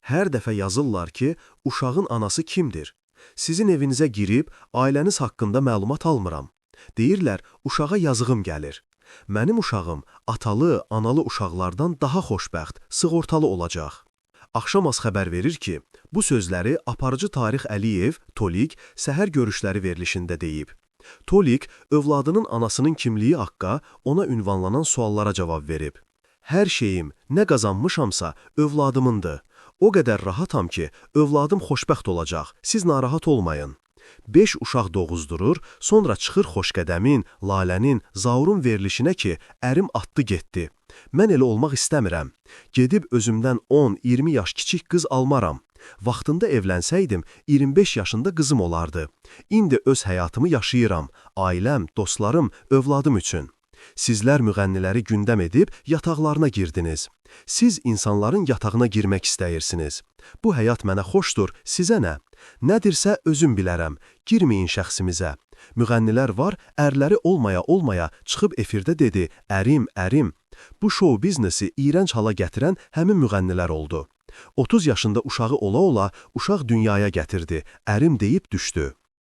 Hər dəfə yazırlar ki, uşağın anası kimdir? Sizin evinizə girib, ailəniz haqqında məlumat almıram. Deyirlər, uşağa yazığım gəlir. Mənim uşağım atalı, analı uşaqlardan daha xoşbəxt, sığortalı olacaq. Axşamaz xəbər verir ki, bu sözləri aparıcı Tarix Əliyev, Tolik, səhər görüşləri verilişində deyib. Tolik, övladının anasının kimliyi haqqa ona ünvanlanan suallara cavab verib. Hər şeyim, nə qazanmışamsa, övladımındır. O qədər rahatam ki, övladım xoşbəxt olacaq, siz narahat olmayın. 5 uşaq doğuzdurur, sonra çıxır Xoşqədəmin, Lalənin, Zaurun verilişinə ki, ərim atdı getdi. Mən elə olmaq istəmirəm. Gedib özümdən 10-20 yaş kiçik qız almaram. Vaxtında evlənsəydim, 25 yaşında qızım olardı. İndi öz həyatımı yaşayıram, ailəm, dostlarım, övladım üçün. Sizlər müğənniləri gündəm edib yataqlarına girdiniz. Siz insanların yatağına girmək istəyirsiniz. Bu həyat mənə xoşdur, sizə nə? Nədirsə özüm bilərəm, girməyin şəxsimizə. Müğənnilər var, ərləri olmaya çıxıb efirdə dedi, ərim, ərim. Bu şou biznesi iyrənc hala gətirən həmin müğənnilər oldu. 30 yaşında uşağı ola-ola uşaq dünyaya gətirdi, ərim deyib düşdü.